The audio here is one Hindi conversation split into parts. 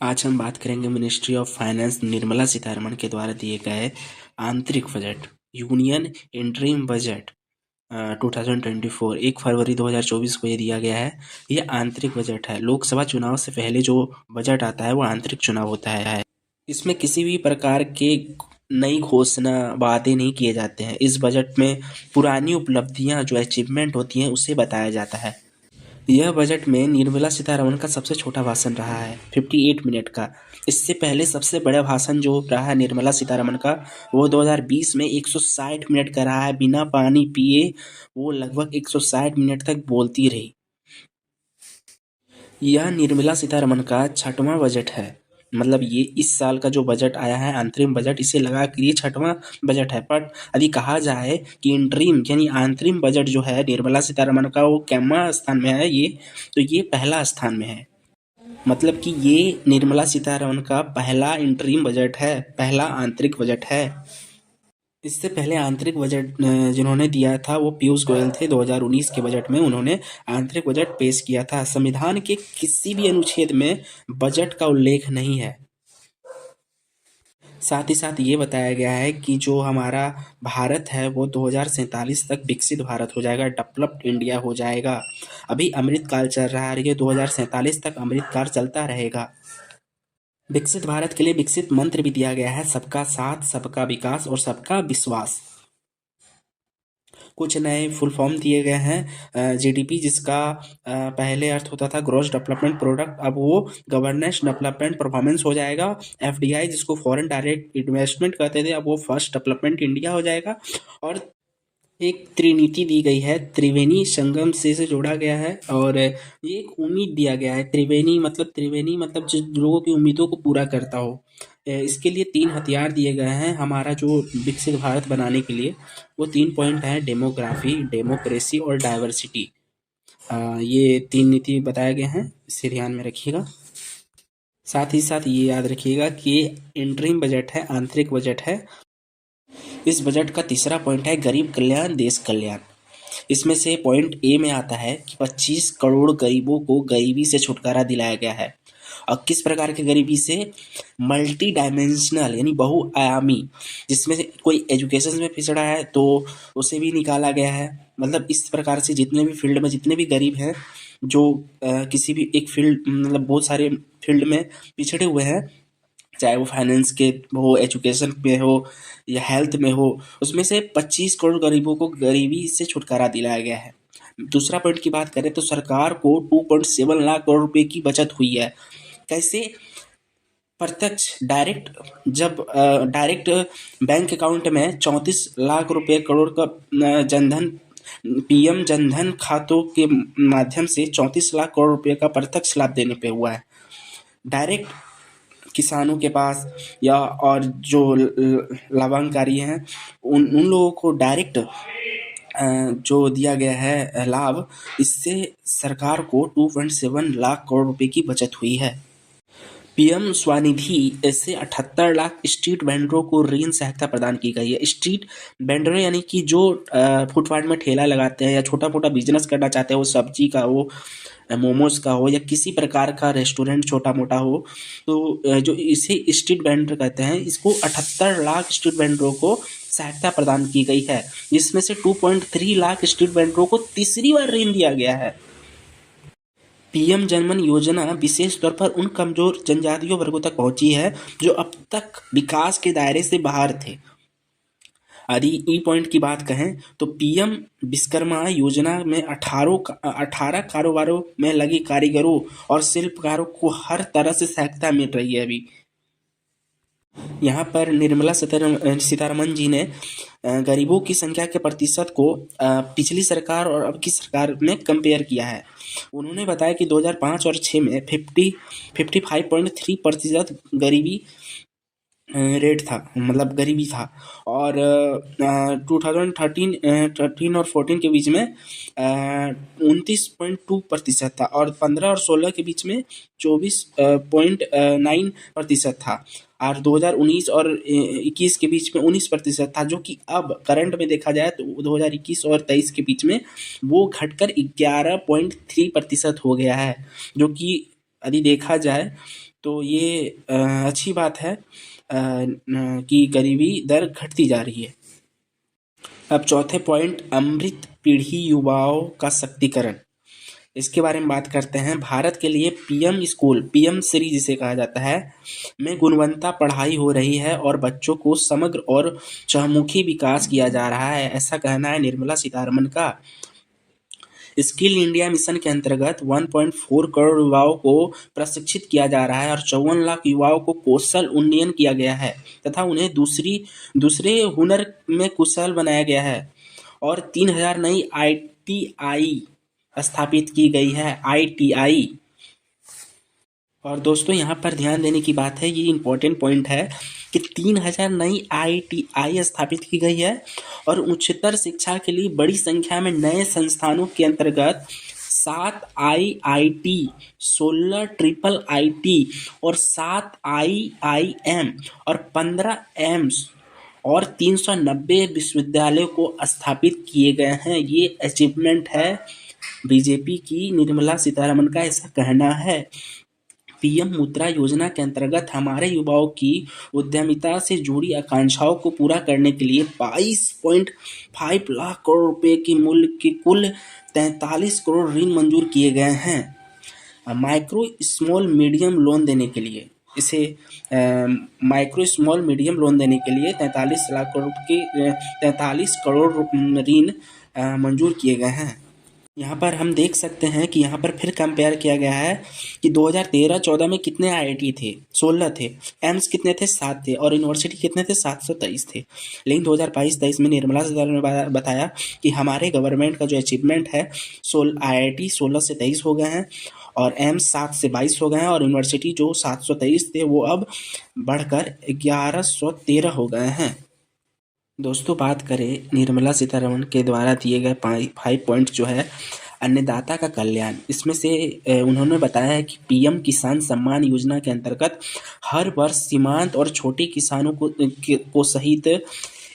आज हम बात करेंगे ministry of finance Nirmala Sitharaman के द्वारा दिए गए आंतरिक बजट यूनियन इंटरिम बजट 2024 1 फरवरी 2024 को ये दिया गया है। ये आंतरिक बजट है। लोकसभा चुनाव से पहले जो बजट आता है वो आंतरिक चुनाव होता है। इसमें किसी भी प्रकार के नई घोषणा वादे नहीं किए जाते हैं। इस बजट में पुरानी उपलब्धियां जो अचीवमेंट होती हैं उसे बताया जाता है। यह बजट में निर्मला सीतारमण का सबसे छोटा भाषण रहा है 58 मिनट का। इससे पहले सबसे बड़ा भाषण जो रहा है निर्मला सीतारमण का वो 2020 में 160 मिनट का रहा है। बिना पानी पिए वो लगभग 160 मिनट तक बोलती रही। यह निर्मला सीतारमण का छठवां बजट है। मतलब ये इस साल का जो बजट आया है अंतरिम बजट, इसे लगा कर ये छठवां बजट है। पर यदि कहा जाए कि इंटरिम यानी अंतरिम बजट जो है निर्मला सीतारमण का वो कैमा स्थान में है, ये तो ये पहला स्थान में है। मतलब कि ये निर्मला सीतारमण का पहला इंटरिम बजट है, पहला आंतरिक बजट है। इससे पहले आंतरिक बजट जिन्होंने दिया था वो पीयूष गोयल थे। 2019 के बजट में उन्होंने आंतरिक बजट पेश किया था। संविधान के किसी भी अनुच्छेद में बजट का उल्लेख नहीं है। साथ ही साथ ये बताया गया है कि जो हमारा भारत है वो 2047 तक विकसित भारत हो जाएगा, डेवलप्ड इंडिया हो जाएगा। अभी अमृतकाल चल रहा है, ये 2047 तक अमृतकाल चलता रहेगा। विकसित भारत के लिए विकसित मंत्र भी दिया गया है, सबका साथ, सबका विकास और सबका विश्वास। कुछ नए फुल फॉर्म दिए गए हैं। जीडीपी जिसका पहले अर्थ होता था ग्रॉस डेवलपमेंट प्रोडक्ट, अब वो गवर्नेंस डेवलपमेंट परफॉर्मेंस हो जाएगा। एफडीआई जिसको फॉरेन डायरेक्ट इन्वेस्टमेंट कहते थे, अब वो फर्स्ट डेवलपमेंट इंडिया हो जाएगा। और एक त्रिनीति दी गई है, त्रिवेणी संगम से जोड़ा गया है। और ये एक उम्मीद दिया गया है। त्रिवेणी मतलब जो लोगों की उम्मीदों को पूरा करता हो। इसके लिए 3 हथियार दिए गए हैं हमारा जो विकसित भारत बनाने के लिए। वो 3 पॉइंट हैं, डेमोग्राफी, डेमोक्रेसी और डाइवर्सिटी। ये 3 नीति बताए गए हैं, इसे ध्यान में रखिएगा। साथ ही साथ ये याद रखिएगा कि इंटरिम बजट है, आंतरिक बजट है। इस बजट का तीसरा पॉइंट है गरीब कल्याण देश कल्याण। इसमें से पॉइंट ए में आता है कि 25 करोड़ गरीबों को गरीबी से छुटकारा दिलाया गया है। और किस प्रकार की गरीबी से? मल्टी डायमेंशनल यानी बहुआयामी, जिसमें से कोई एजुकेशन में पिछड़ा है तो उसे भी निकाला गया है। मतलब इस प्रकार से जितने भी फील्ड में जितने भी गरीब हैं जो किसी भी एक फील्ड मतलब बहुत सारे फील्ड में पिछड़े हुए हैं, चाहे वो फाइनेंस के हो, एजुकेशन में हो या हेल्थ में हो, उसमें से 25 करोड़ गरीबों को गरीबी से छुटकारा दिलाया गया है। दूसरा पॉइंट की बात करें तो सरकार को 2.7 लाख करोड़ रुपए की बचत हुई है। कैसे? प्रत्यक्ष डायरेक्ट, जब डायरेक्ट बैंक अकाउंट में 34 लाख रुपए करोड़ का जनधन पीएम जनधन खातों के माध्यम से 34 लाख करोड़ रुपए का प्रत्यक्ष लाभ देने पे हुआ है। डायरेक्ट किसानों के पास या और जो लाभांकारी हैं उन लोगों को डायरेक्ट जो दिया गया है लाभ, इससे सरकार को 2.7 लाख करोड़ रुपए की बचत हुई है। पीएम स्वनिधि से 78 लाख स्ट्रीट वेंडरों को ऋण सहायता प्रदान की गई है। स्ट्रीट वेंडर यानी कि जो फुटपाथ में ठेला लगाते हैं या छोटा मोटा बिजनेस करना चाहते हैं, वो सब्जी का हो, मोमोज का हो या किसी प्रकार का रेस्टोरेंट छोटा मोटा हो, तो जो इसे स्ट्रीट वेंडर कहते हैं, इसको 78 लाख स्ट्रीट वेंडरों को सहायता प्रदान की गई है, जिसमें से 2.3 लाख स्ट्रीट वेंडरों को तीसरी बार ऋण दिया गया है। पीएम जनमन योजना विशेष तौर पर उन कमजोर जनजातीय वर्गों तक पहुंची है जो अब तक विकास के दायरे से बाहर थे। यदि ई पॉइंट की बात कहें तो पीएम विश्वकर्मा योजना में 18 कारोबारों में लगे कारीगरों और शिल्पकारों को हर तरह से सहायता मिल रही है। अभी यहाँ पर निर्मला सीतारमण जी ने गरीबों की संख्या के प्रतिशत को पिछली सरकार और अब की सरकार में कंपेयर किया है। उन्होंने बताया कि 2005 और 6 में 55.3% गरीबी रेट था, मतलब गरीबी था। और 2013 और 14 के बीच में 29.2% था और 15 और 16 के बीच में 24.9% था। और 2019 और 21 के बीच में 19% था, जो कि अब करंट में देखा जाए तो 2021 और 23 के बीच में वो घटकर 11.3% हो गया है। जो कि यदि देखा जाए तो ये अच्छी बात है कि गरीबी दर घटती जा रही है। अब चौथे पॉइंट, अमृत पीढ़ी युवाओं का शक्तिकरण, इसके बारे में बात करते हैं। भारत के लिए पीएम स्कूल, पीएम श्री जिसे कहा जाता है, में गुणवत्ता पढ़ाई हो रही है और बच्चों को समग्र और चहुमुखी विकास किया जा रहा है, ऐसा कहना है निर्मला सीतारमण का। स्किल इंडिया मिशन के अंतर्गत 1.4 करोड़ युवाओं को प्रशिक्षित किया जा रहा है और 54 लाख युवाओं को कौशल उन्नयन किया गया है तथा उन्हें दूसरे हुनर में कुशल बनाया गया है और 3000 नई आईटीआई स्थापित की गई है, आईटीआई। और दोस्तों यहाँ पर ध्यान देने की बात है, ये इम्पोर्टेंट पॉइंट है कि 3000 नई आईटीआई स्थापित की गई है और उच्चतर शिक्षा के लिए बड़ी संख्या में नए संस्थानों के अंतर्गत 7 आईआईटी, 16 ट्रिपल आईटी और 7 आईआईएम और 15 एम्स और 390 विश्वविद्यालयों को स्थापित किए गए हैं। ये अचीवमेंट है बीजेपी की, निर्मला सीतारमण का ऐसा कहना है। पीएम मुद्रा योजना के अंतर्गत हमारे युवाओं की उद्यमिता से जुड़ी आकांक्षाओं को पूरा करने के लिए 22.5 लाख करोड़ रुपए के मूल्य के कुल 43 करोड़ ऋण मंजूर किए गए हैं। माइक्रो स्मॉल मीडियम लोन देने के लिए इसे माइक्रो स्मॉल मीडियम लोन देने के लिए 43 करोड़ ऋण मंजूर किए गए हैं। यहाँ पर हम देख सकते हैं कि यहाँ पर फिर कंपेयर किया गया है कि 2013-14 में कितने आईआईटी थे, 16 थे, एम्स कितने थे, 7 थे और यूनिवर्सिटी कितने थे, 723 थे। लेकिन 2022-23 में निर्मला सीतारमण ने बताया कि हमारे गवर्नमेंट का जो अचीवमेंट है, आईआईटी 16 से 23 हो गए हैं और एम्स 7 से 22 हो गए हैं और यूनिवर्सिटी जो 723 थे वो अब बढ़कर 1113 हो गए हैं। दोस्तों बात करें निर्मला सीतारमण के द्वारा दिए गए 5 पॉइंट जो है अन्नदाता का कल्याण, इसमें से उन्होंने बताया है कि पीएम किसान सम्मान योजना के अंतर्गत हर वर्ष सीमांत और छोटे किसानों को सहित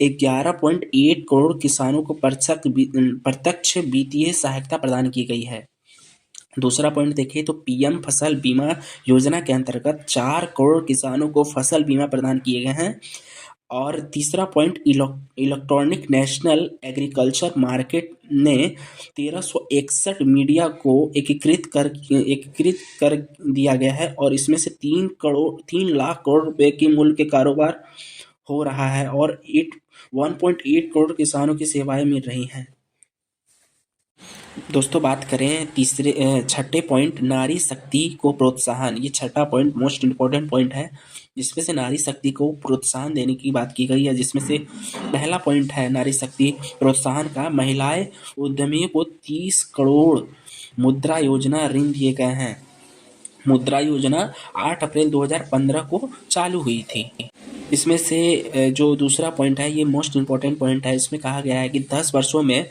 11.8 करोड़ किसानों को प्रत्यक्ष वित्तीय सहायता प्रदान की गई है। दूसरा पॉइंट देखिए तो पीएम फसल बीमा योजना के अंतर्गत 4 करोड़ किसानों को फसल बीमा प्रदान किए गए हैं। और तीसरा point, electronic national agriculture market ने 1361 मीडिया को एकीकृत कर दिया गया है और इसमें से 3 लाख करोड़ रुपए के मूल्य के कारोबार हो रहा है और 1.8 करोड़ किसानों की सेवाएं मिल रही हैं। दोस्तों बात करें छठे पॉइंट, नारी शक्ति को प्रोत्साहन। ये छठा पॉइंट मोस्ट इम्पोर्टेंट पॉइंट है जिसमें से नारी शक्ति को प्रोत्साहन देने की बात की गई है, जिसमें से पहला पॉइंट है नारी शक्ति प्रोत्साहन का। महिलाएं उद्यमियों को 30 करोड़ मुद्रा योजना ऋण दिए गए हैं। मुद्रा योजना 8 अप्रैल 2015 को चालू हुई थी। इसमें से जो दूसरा पॉइंट है ये मोस्ट इम्पोर्टेंट पॉइंट है। इसमें कहा गया है कि 10 वर्षों में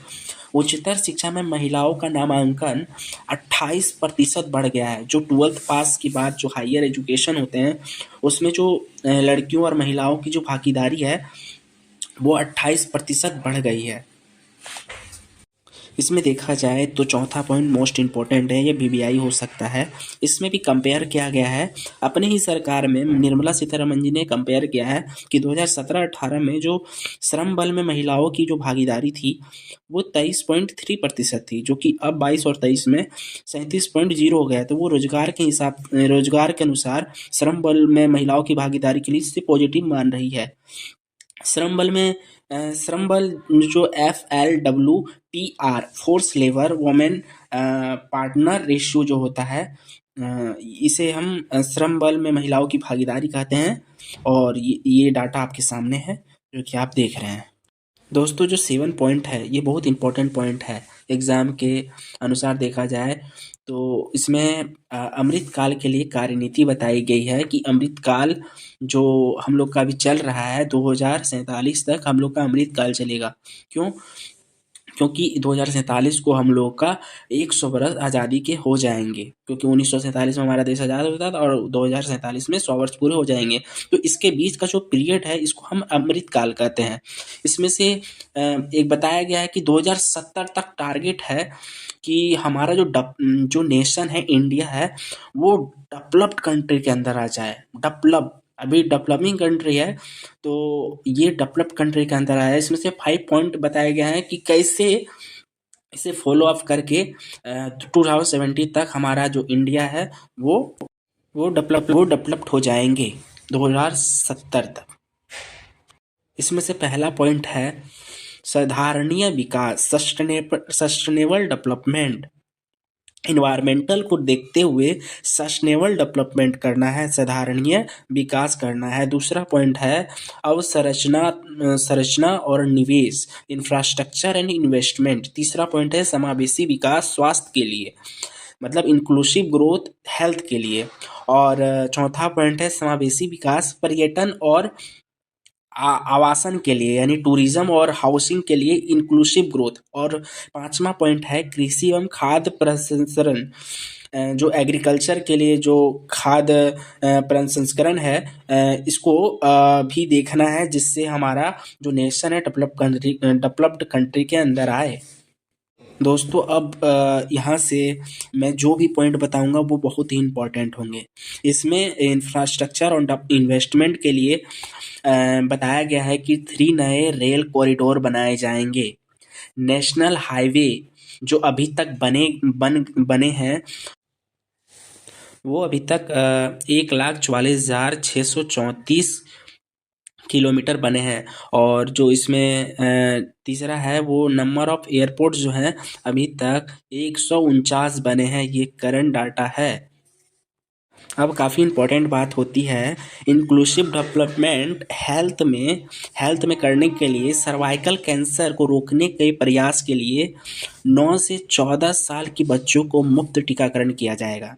उच्चतर शिक्षा में महिलाओं का नामांकन 28% बढ़ गया है। जो 12th पास के बाद जो हायर एजुकेशन होते हैं उसमें जो लड़कियों और महिलाओं की जो भागीदारी है वो 28% बढ़ गई है। इसमें देखा जाए तो चौथा पॉइंट मोस्ट इम्पोर्टेंट है, ये बीबीआई हो सकता है। इसमें भी कंपेयर किया गया है, अपने ही सरकार में निर्मला सीतारमण जी ने कंपेयर किया है कि 2017-18 में जो श्रम बल में महिलाओं की जो भागीदारी थी वो 23.3% थी, जो कि अब 22 और 23 में 37.0 हो गया है। तो वो रोजगार के अनुसार श्रम बल में महिलाओं की भागीदारी के लिए इससे पॉजिटिव मान रही है। श्रम बल जो FLWPR, force labour women partner ratio जो होता है, इसे हम श्रम बल में महिलाओं की भागीदारी कहते हैं और ये डाटा आपके सामने है जो कि आप देख रहे हैं। दोस्तों जो 7 पॉइंट है ये बहुत इंपॉर्टेंट पॉइंट है एग्ज़ाम के अनुसार देखा जाए तो इसमें अमृत काल के लिए कार्यनीति बताई गई है कि अमृत काल जो हम लोग का अभी चल रहा है 2047 तक हम लोग का अमृत काल चलेगा। क्यों? क्योंकि 2047 को हम लोग का 100 वर्ष आज़ादी के हो जाएंगे, क्योंकि 1947 में हमारा देश आज़ाद होता था और 2047 में 100 वर्ष पूरे हो जाएंगे। तो इसके बीच का जो पीरियड है इसको हम अमृत काल कहते हैं। इसमें से एक बताया गया है कि 2070 तक टारगेट है कि हमारा जो नेशन है, इंडिया है, वो डेवलप्ड कंट्री के अंदर आ जाए। अभी डेवलपिंग कंट्री है, तो ये डेवलप्ड कंट्री के अंदर आया है। इसमें से 5 पॉइंट बताए गए हैं कि कैसे इसे फॉलो अप करके 2070 तक हमारा जो इंडिया है वो डेवलप्ड हो जाएंगे 2070 तक। इसमें से पहला पॉइंट है सधारणीय विकास, सस्टेनेबल डेवलपमेंट। इन्वायरमेंटल को देखते हुए सस्टेनेबल डेवलपमेंट करना है, सधारणीय विकास करना है। दूसरा पॉइंट है संरचना और निवेश, इंफ्रास्ट्रक्चर एंड इन्वेस्टमेंट। तीसरा पॉइंट है समावेशी विकास, स्वास्थ्य के लिए, मतलब इंक्लूसिव ग्रोथ, हेल्थ के लिए। और चौथा पॉइंट है समावेशी विकास, पर्यटन और आवासन के लिए, यानी टूरिज्म और हाउसिंग के लिए इंक्लूसिव ग्रोथ। और पांचवा पॉइंट है कृषि एवं खाद्य प्रसंस्करण, जो एग्रीकल्चर के लिए जो खाद्य प्रसंस्करण है, इसको भी देखना है, जिससे हमारा जो नेशन है डेवलप्ड कंट्री के अंदर आए। दोस्तों, अब यहाँ से मैं जो भी पॉइंट बताऊंगा वो बहुत ही इम्पोर्टेंट होंगे। इसमें इंफ्रास्ट्रक्चर और इन्वेस्टमेंट के लिए बताया गया है कि 3 नए रेल कॉरिडोर बनाए जाएंगे। नेशनल हाईवे जो अभी तक बने हैं, वो अभी तक 1,44,634 किलोमीटर बने हैं। और जो इसमें तीसरा है वो नंबर ऑफ एयरपोर्ट जो हैं अभी तक 149 बने हैं। ये करंट डाटा है। अब काफ़ी इम्पोर्टेंट बात होती है इंक्लूसिव डेवलपमेंट। हेल्थ में करने के लिए सर्वाइकल कैंसर को रोकने के प्रयास के लिए 9 से 14 साल के बच्चों को मुफ्त टीकाकरण किया जाएगा।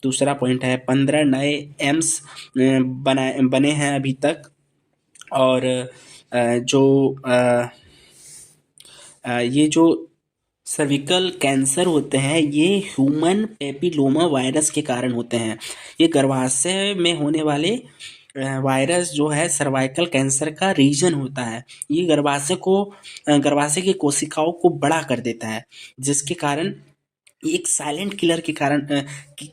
दूसरा पॉइंट है 15 नए एम्स बने हैं अभी तक। और ये जो सर्विकल कैंसर होते हैं ये ह्यूमन पेपिलोमा वायरस के कारण होते हैं। ये गर्भाशय में होने वाले वायरस जो है सर्वाइकल कैंसर का रीजन होता है। ये गर्भाशय की कोशिकाओं को बड़ा कर देता है, जिसके कारण एक साइलेंट किलर के कारण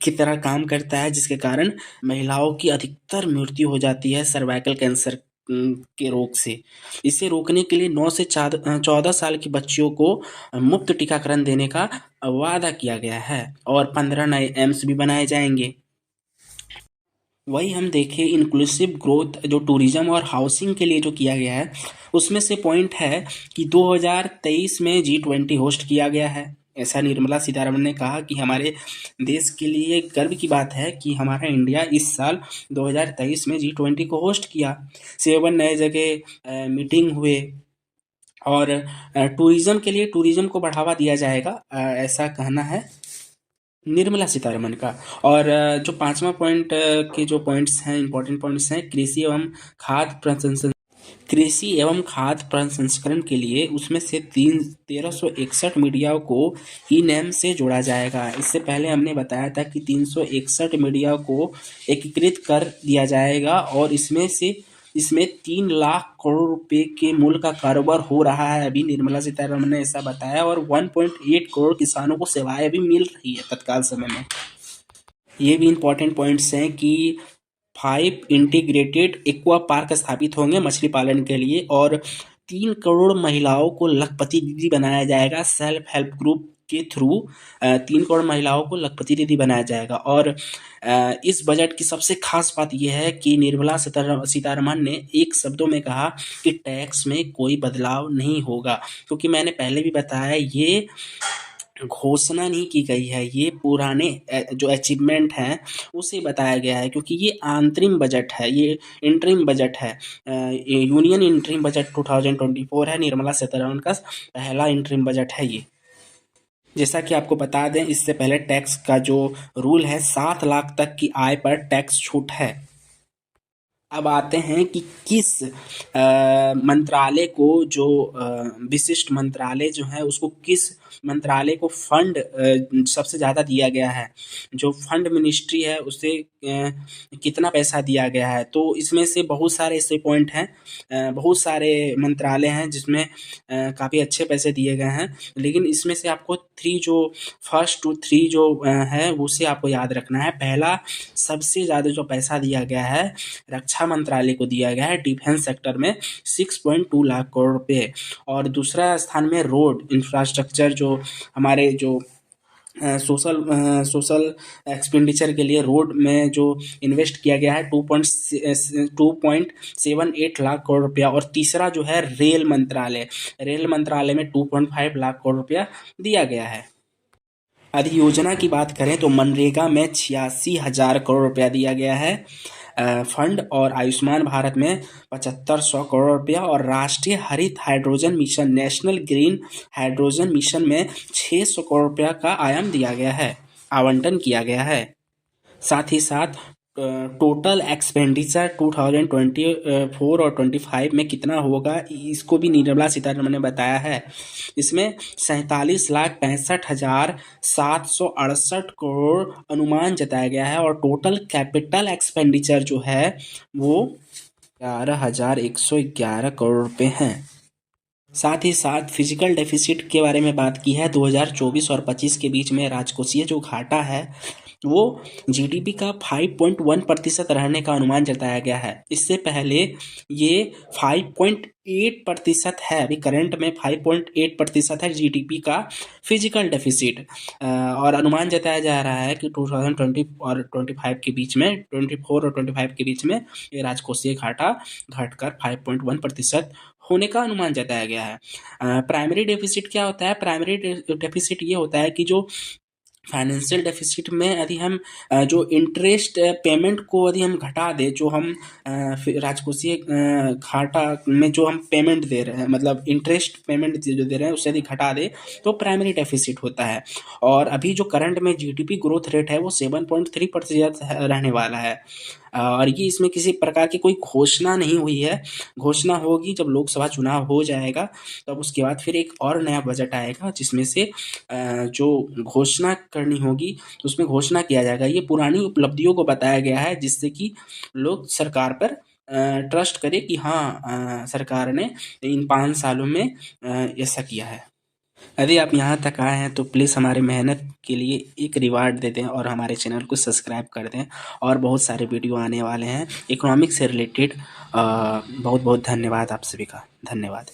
की तरह काम करता है, जिसके कारण महिलाओं की अधिकतर मृत्यु हो जाती है सर्वाइकल कैंसर के रोग से। इसे रोकने के लिए 9 से 14 साल की बच्चियों को मुफ्त टीकाकरण देने का वादा किया गया है। और 15 नए एम्स भी बनाए जाएंगे। वही हम देखें इंक्लूसिव ग्रोथ जो टूरिज्म और हाउसिंग के लिए जो किया गया है, उसमें से पॉइंट है कि 2023 में G20 होस्ट किया गया है। ऐसा निर्मला सीतारमण ने कहा कि हमारे देश के लिए गर्व की बात है कि हमारा इंडिया इस साल 2023 में G20 को होस्ट किया। 7 नए जगह मीटिंग हुए। और टूरिज्म के लिए टूरिज्म को बढ़ावा दिया जाएगा, ऐसा कहना है निर्मला सीतारमण का। और जो पांचवा पॉइंट के जो पॉइंट्स हैं, इंपॉर्टेंट पॉइंट्स हैं, कृषि एवं खाद्य प्रसंस्करण के लिए, उसमें से 1361 मीडिया को ई नेम से जोड़ा जाएगा। इससे पहले हमने बताया था कि 361 मीडिया को एकीकृत कर दिया जाएगा और इसमें 3 लाख करोड़ रुपए के मूल्य का कारोबार हो रहा है। अभी निर्मला सीतारमण ने ऐसा बताया। और 1.8 करोड़ किसानों को सेवाएं भी मिल रही है तत्काल समय में। ये भी इम्पोर्टेंट पॉइंट्स हैं कि 5 इंटीग्रेटेड एक्वा पार्क स्थापित होंगे मछली पालन के लिए। और 3 करोड़ महिलाओं को लखपति दीदी बनाया जाएगा सेल्फ हेल्प ग्रुप के थ्रू। 3 करोड़ महिलाओं को लखपति दीदी बनाया जाएगा। और इस बजट की सबसे खास बात यह है कि निर्मला सीतारमण ने एक शब्दों में कहा कि टैक्स में कोई बदलाव नहीं होगा। क्योंकि मैंने पहले भी बताया, ये घोषणा नहीं की गई है, ये पुराने जो अचीवमेंट हैं उसे बताया गया है। क्योंकि ये अंतरिम बजट है, ये इंटरिम बजट है। यूनियन इंटरिम बजट 2024 है। निर्मला सीतारमण का पहला इंटरिम बजट है ये। जैसा कि आपको बता दें, इससे पहले टैक्स का जो रूल है 7 लाख तक की आय पर टैक्स छूट है। अब आते हैं कि किस मंत्रालय को जो विशिष्ट मंत्रालय जो है उसको किस मंत्रालय को फंड सबसे ज़्यादा दिया गया है। जो फंड मिनिस्ट्री है उसे कितना पैसा दिया गया है। तो इसमें से बहुत सारे ऐसे पॉइंट हैं, बहुत सारे मंत्रालय हैं जिसमें काफ़ी अच्छे पैसे दिए गए हैं। लेकिन इसमें से आपको फर्स्ट टू थ्री जो है उसे आपको याद रखना है। पहला सबसे ज़्यादा जो पैसा दिया गया है रक्षा मंत्रालय को दिया गया है डिफेंस सेक्टर में 6.2 लाख करोड़ रुपए। और दूसरा स्थान में रोड इंफ्रास्ट्रक्चर जो हमारे जो सोशल एक्सपेंडिचर के लिए रोड में जो इन्वेस्ट किया गया है 2.78 लाख करोड़ रुपया। और तीसरा जो है रेल मंत्रालय में 2.5 लाख करोड़ रुपया दिया गया है। अधियोजना की बात करें तो मनरेगा में 86,000 करोड़ रुपया दिया गया है फंड। और आयुष्मान भारत में 7500 करोड़ रुपया। और राष्ट्रीय हरित hydrogen mission national green hydrogen mission में 600 करोड़ रुपया का आवंटन किया गया है। साथ ही साथ टोटल एक्सपेंडिचर 2024 और 25 में कितना होगा इसको भी निर्मला सीतारमण ने बताया है। इसमें 47,65,768 करोड़ अनुमान जताया गया है। और टोटल कैपिटल एक्सपेंडिचर जो है वो 11,111 करोड़ रुपए हैं। साथ ही साथ फिजिकल डेफिसिट के बारे में बात की है। 2024 और 25 के बीच में राजकोषीय जो घाटा है वो जीडीपी का 5.1% रहने का अनुमान जताया गया है। इससे पहले ये 5.8% है। अभी करंट में 5.8% है जीडीपी का फिजिकल डेफिसिट। और अनुमान जताया जा रहा है कि 2020 और 25 के बीच में 24 और 25 के बीच में ये राजकोषीय घाटा घटकर 5.1% होने का अनुमान जताया गया है। प्राइमरी डेफिसिट क्या होता है? प्राइमरी डेफिसिट ये होता है कि जो फाइनेंशियल डेफिसिट में यदि हम जो इंटरेस्ट पेमेंट को यदि हम घटा दें, जो हम राजकोषीय घाटा में जो हम पेमेंट दे रहे हैं, मतलब इंटरेस्ट पेमेंट जो दे रहे हैं उससे यदि घटा दें तो प्राइमरी डेफिसिट होता है। और अभी जो करंट में जीडीपी ग्रोथ रेट है वो 7.3% रहने वाला है। और ये इसमें किसी प्रकार की कोई घोषणा नहीं हुई है। घोषणा होगी जब लोकसभा चुनाव हो जाएगा, तब उसके बाद फिर एक और नया बजट आएगा जिसमें से जो घोषणा करनी होगी तो उसमें घोषणा किया जाएगा। ये पुरानी उपलब्धियों को बताया गया है जिससे कि लोग सरकार पर ट्रस्ट करें कि हाँ सरकार ने इन 5 सालों में ऐसा किया है। यदि आप यहाँ तक आए हैं तो प्लीज़ हमारे मेहनत के लिए एक रिवार्ड दे दें और हमारे चैनल को सब्सक्राइब कर दें। और बहुत सारे वीडियो आने वाले हैं इकोनॉमिक्स से रिलेटेड। बहुत बहुत धन्यवाद आप सभी का। धन्यवाद।